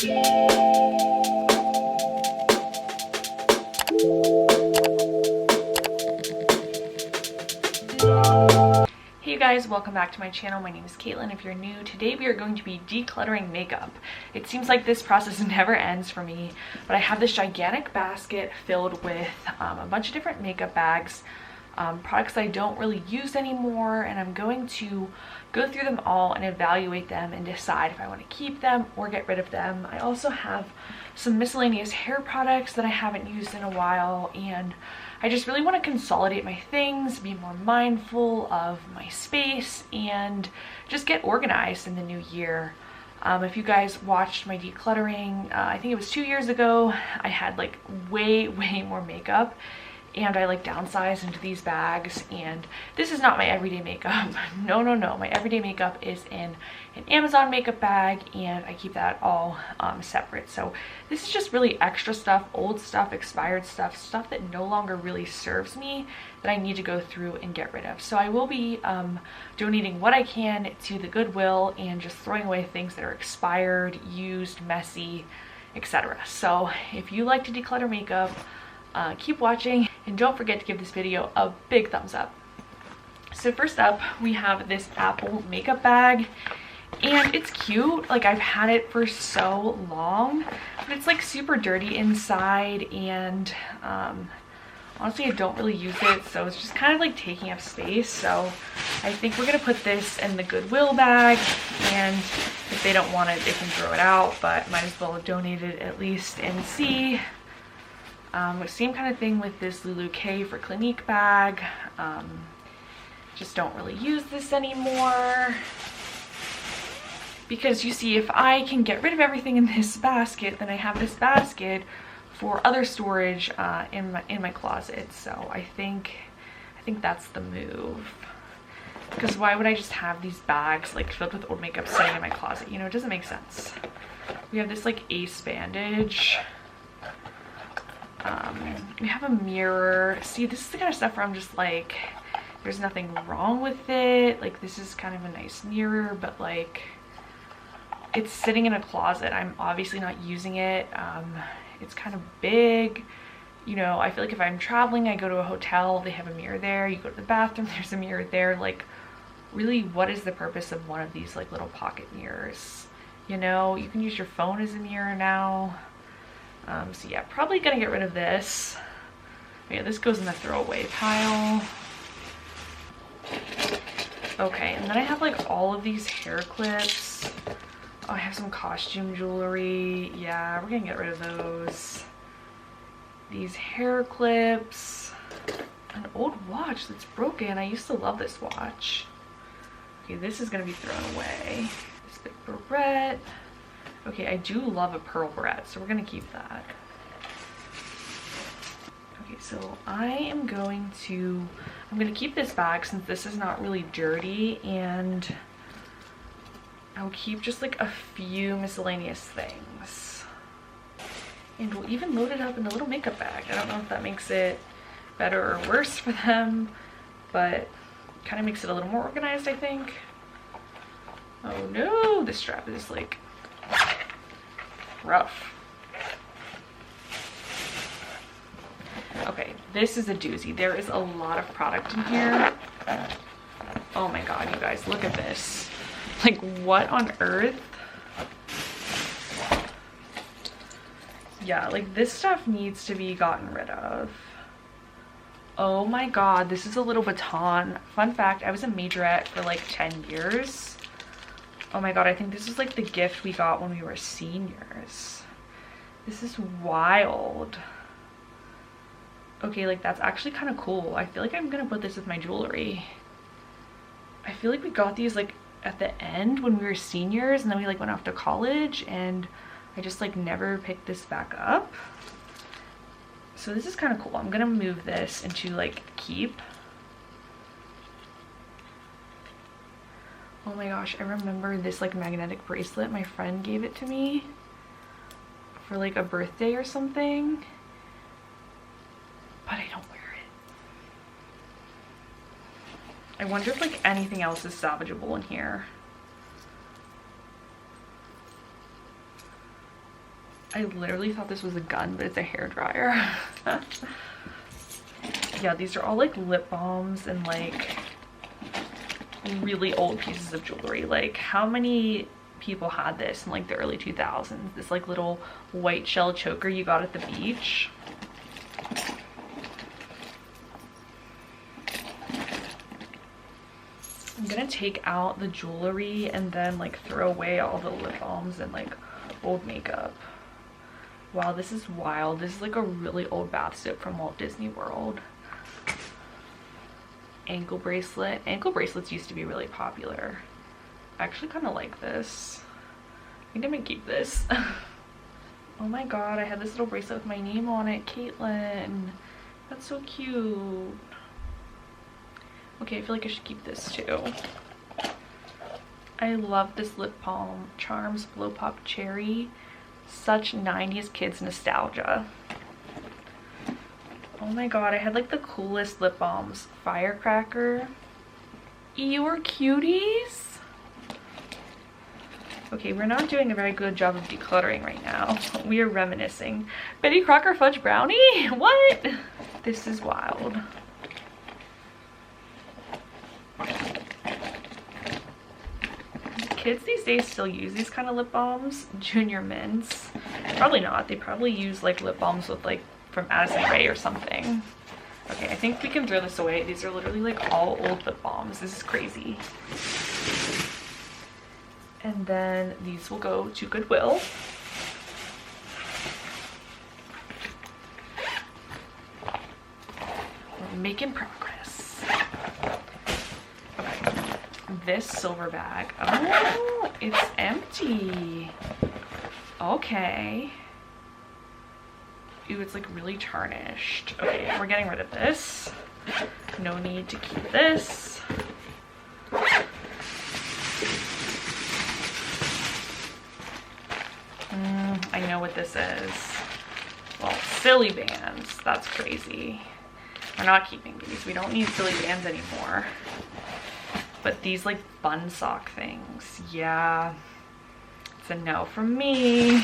Hey guys, welcome back to my channel. My name is Caitlin. If you're new, today we are going to be decluttering makeup. It seems like this process never ends for me, but I have this gigantic basket filled with a bunch of different makeup bags, products I don't really use anymore, and I'm going to go through them all and evaluate them and decide if I want to keep them or get rid of them. I also have some miscellaneous hair products that I haven't used in a while, and I just really want to consolidate my things, be more mindful of my space, and just get organized in the new year. If you guys watched my decluttering, I think it was 2 years ago, I had like way more makeup, and I like downsized into these bags. And this is not my everyday makeup. No, my everyday makeup is in an Amazon makeup bag, and I keep that all separate. So this is just really extra stuff, old stuff, expired stuff, stuff that no longer really serves me, that I need to go through and get rid of. So I will be donating what I can to the Goodwill and just throwing away things that are expired, used, messy, etc. So if you like to declutter makeup, keep watching, and don't forget to give this video a big thumbs up. So first up, we have this Apple makeup bag, and it's cute. Like, I've had it for so long, but it's like super dirty inside, and honestly I don't really use it, so it's just kind of like taking up space. So I think we're gonna put this in the Goodwill bag, and if they don't want it, they can throw it out, but might as well donate it at least and see. Same kind of thing with this Lulu K for Clinique bag. Just don't really use this anymore, because you see, if I can get rid of everything in this basket, then I have this basket for other storage in my closet. So I think that's the move, because why would I just have these bags like filled with old makeup sitting in my closet? You know, it doesn't make sense. We have this like Ace bandage. We have a mirror. See, this is the kind of stuff where I'm just like, there's nothing wrong with it. Like, this is kind of a nice mirror, but like, it's sitting in a closet. I'm obviously not using it. It's kind of big. You know, I feel like if I'm traveling, I go to a hotel, they have a mirror there. You go to the bathroom, there's a mirror there. Like, really, what is the purpose of one of these like little pocket mirrors? You know, you can use your phone as a mirror now. So yeah, probably gonna get rid of this. Yeah, this goes in the throwaway pile. Okay, and then I have like all of these hair clips. Oh, I have some costume jewelry. Yeah, we're gonna get rid of those. These hair clips. An old watch that's broken. I used to love this watch. Okay, this is gonna be thrown away. This big barrette. Okay, I do love a pearl barrette, so we're gonna keep that. Okay, so I'm gonna keep this bag since this is not really dirty, and I'll keep just like a few miscellaneous things. And we'll even load it up in a little makeup bag. I don't know if that makes it better or worse for them, but kind of makes it a little more organized, I think. Oh no, this strap is like rough. Okay, this is a doozy. There is a lot of product in here. Oh my god, you guys, look at this. Like, what on earth? Yeah, like, this stuff needs to be gotten rid of. Oh my god, this is a little baton. Fun fact, I was a majorette for like 10 years. Oh my god, I think this is like the gift we got when we were seniors. This is wild. Okay, like, that's actually kind of cool. I feel like I'm gonna put this with my jewelry. I feel like we got these like at the end when we were seniors, and then we like went off to college, and I just like never picked this back up. So this is kind of cool. I'm gonna move this into like keep. Oh my gosh, I remember this like magnetic bracelet. My friend gave it to me for like a birthday or something, but I don't wear it. I wonder if like anything else is salvageable in here. I literally thought this was a gun, but it's a hair dryer. Yeah, these are all like lip balms and like really old pieces of jewelry. Like, how many people had this in like the early 2000s? This like little white shell choker you got at the beach. I'm gonna take out the jewelry and then like throw away all the lip balms and like old makeup. Wow, this is wild. This is like a really old bath soap from Walt Disney World. Ankle bracelet. Ankle bracelets used to be really popular. I actually kind of like this. I think I'm gonna keep this. Oh my god, I had this little bracelet with my name on it. Caitlin. That's so cute. Okay, I feel like I should keep this too. I love this lip balm. Charms Blow Pop Cherry. Such 90s kids nostalgia. Oh my god, I had like the coolest lip balms. Firecracker. You are cuties. Okay, we're not doing a very good job of decluttering right now. We are reminiscing. Betty Crocker Fudge Brownie? What? This is wild. Kids these days still use these kind of lip balms. Junior mints. Probably not. They probably use like lip balms with like from Addison Rae or something. Okay, I think we can throw this away. These are literally like all old lip balms. This is crazy. And then these will go to Goodwill. We're making progress. Okay. This silver bag. Oh, it's empty. Okay. Ooh, it's like really tarnished. Okay, we're getting rid of this. No need to keep this. I know what this is. Well, silly bands. That's crazy. We're not keeping these. We don't need silly bands anymore. But these like bun sock things. Yeah. It's a no from me.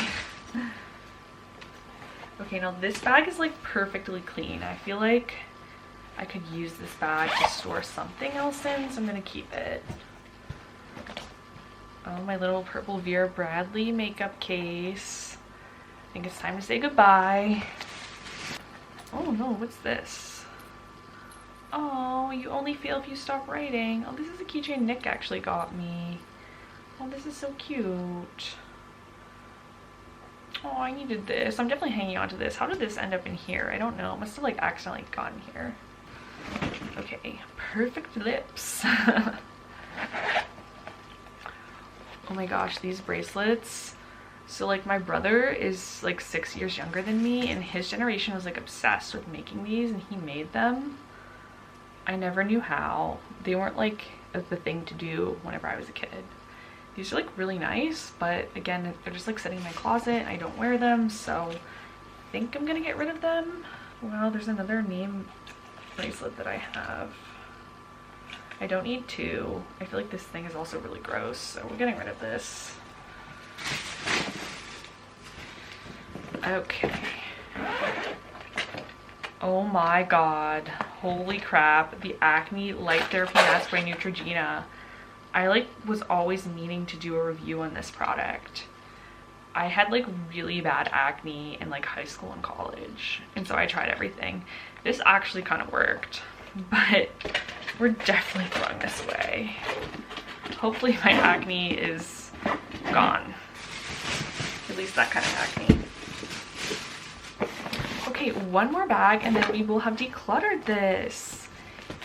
Okay, now this bag is like perfectly clean. I feel like I could use this bag to store something else in, so I'm gonna keep it. Oh, my little purple Vera Bradley makeup case. I think it's time to say goodbye. Oh no, what's this? Oh, you only fail if you stop writing. Oh, this is a keychain Nick actually got me. Oh, this is so cute. Oh, I needed this. I'm definitely hanging on to this. How did this end up in here? I don't know. It must have like accidentally gotten here. Okay, perfect lips. Oh my gosh, these bracelets. So like my brother is like 6 years younger than me, and his generation was like obsessed with making these, and he made them. I never knew how. They weren't like the thing to do whenever I was a kid. These are like really nice, but again, they're just like sitting in my closet and I don't wear them, so I think I'm gonna get rid of them. Wow, there's another name bracelet that I have. I don't need two. I feel like this thing is also really gross, so we're getting rid of this. Okay. Oh my god. Holy crap. The Acne Light Therapy Mask by Neutrogena. I like was always meaning to do a review on this product. I had like really bad acne in like high school and college, and so I tried everything. This actually kind of worked, but we're definitely throwing this away. Hopefully my acne is gone. At least that kind of acne. Okay, one more bag and then we will have decluttered this.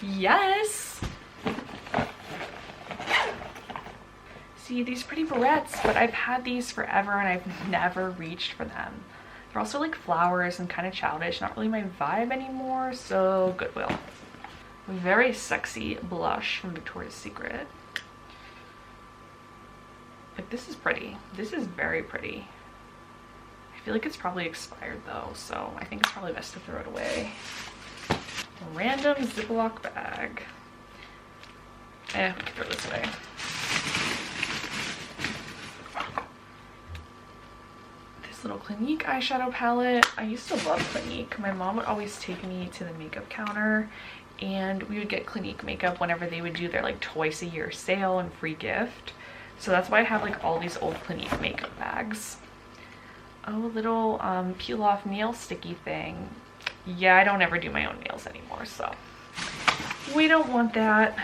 Yes! See, these pretty barrettes, but I've had these forever and I've never reached for them. They're also like flowers and kind of childish, not really my vibe anymore, so Goodwill. Very sexy blush from Victoria's Secret. Like, this is pretty. This is very pretty. I feel like it's probably expired though, so I think it's probably best to throw it away. Random Ziploc bag. We can throw this away. This little Clinique eyeshadow palette. I used to love Clinique. My mom would always take me to the makeup counter and we would get Clinique makeup whenever they would do their like twice a year sale and free gift. So that's why I have like all these old Clinique makeup bags. Oh, a little peel off nail sticky thing. Yeah, I don't ever do my own nails anymore, so we don't want that.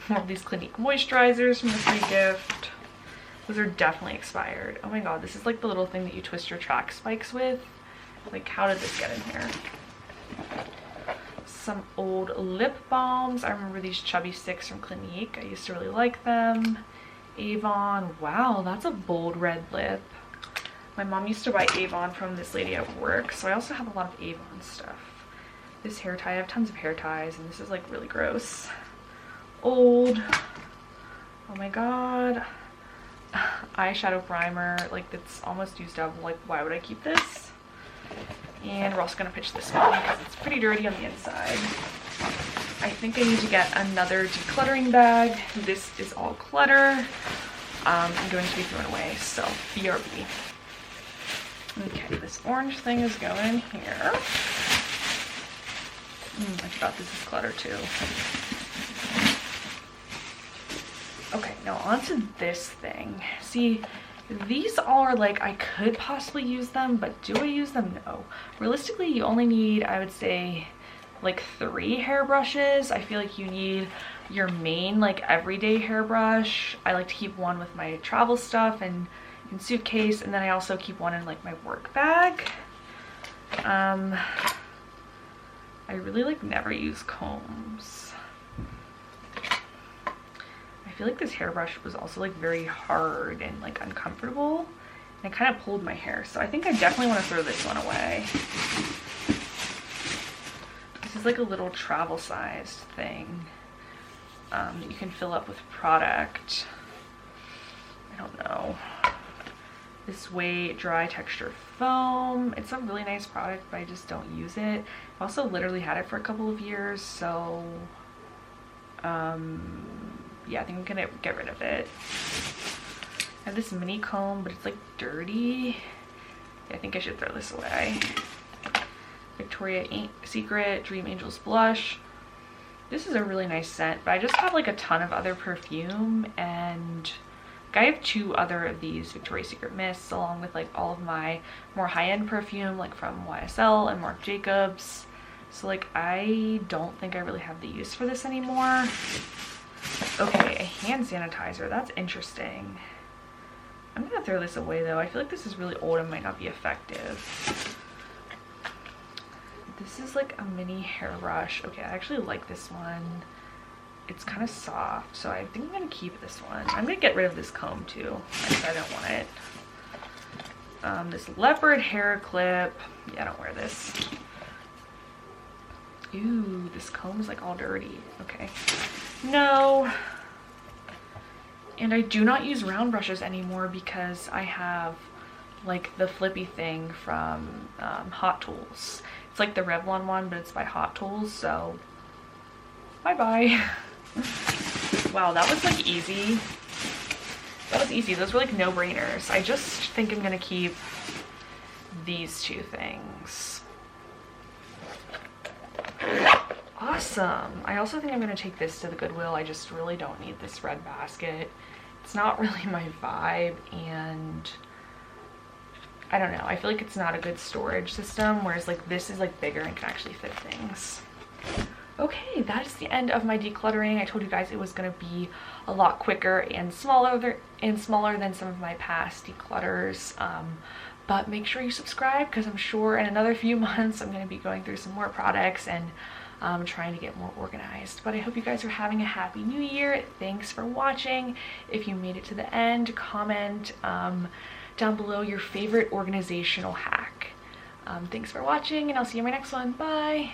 More of these Clinique moisturizers from the free gift. Those are definitely expired. Oh my god, this is like the little thing that you twist your track spikes with. Like, how did this get in here? Some old lip balms. I remember these chubby sticks from Clinique. I used to really like them. Avon. Wow, that's a bold red lip. My mom used to buy Avon from this lady at work, so I also have a lot of Avon stuff. This hair tie, I have tons of hair ties, and this is like really gross. Old. Oh my god. Eyeshadow primer, like that's almost used up. Like, why would I keep this? And we're also gonna pitch this one because it's pretty dirty on the inside. I think I need to get another decluttering bag. This is all clutter. I'm going to be thrown away, so BRB. Okay, this orange thing is going in here. I forgot this is clutter too. Okay, now onto this thing. See, these all are like, I could possibly use them, but do I use them? No. Realistically, you only need, I would say, like 3 hairbrushes. I feel like you need your main, like everyday hairbrush. I like to keep one with my travel stuff and in suitcase, and then I also keep one in like my work bag. I really like never use combs. I feel like this hairbrush was also like very hard and like uncomfortable, and it kind of pulled my hair, so I think I definitely want to throw this one away. This is like a little travel sized thing that you can fill up with product. I don't know. This Way Dry Texture Foam. It's a really nice product, but I just don't use it. I've also literally had it for a couple of years, so yeah, I think I'm gonna get rid of it. I have this mini comb, but it's like dirty. Yeah, I think I should throw this away. Victoria's Secret Dream Angels Blush. This is a really nice scent, but I just have like a ton of other perfume, and I have 2 other of these Victoria's Secret mists along with like all of my more high-end perfume like from YSL and Marc Jacobs. So like I don't think I really have the use for this anymore. Okay, a hand sanitizer. That's interesting. I'm gonna throw this away though. I feel like this is really old and might not be effective. This is like a mini hairbrush. Okay, I actually like this one. It's kind of soft, so I think I'm gonna keep this one. I'm gonna get rid of this comb too. I don't want it. This leopard hair clip. Yeah, I don't wear this. Ooh, this comb is like all dirty. Okay. No. And I do not use round brushes anymore because I have like the flippy thing from Hot Tools. It's like the Revlon one, but it's by Hot Tools, so bye-bye. Wow, that was like easy. That was easy. Those were like no-brainers. I just think I'm gonna keep these 2 things. Awesome. I also think I'm gonna take this to the Goodwill. I just really don't need this red basket. It's not really my vibe, and I don't know. I feel like it's not a good storage system, whereas like this is like bigger and can actually fit things. Okay, that is the end of my decluttering. I told you guys it was gonna be a lot quicker and smaller than some of my past declutters. But make sure you subscribe, because I'm sure in another few months I'm gonna be going through some more products and trying to get more organized. But I hope you guys are having a happy new year. Thanks for watching. If you made it to the end, comment down below your favorite organizational hack. Thanks for watching, and I'll see you in my next one. Bye.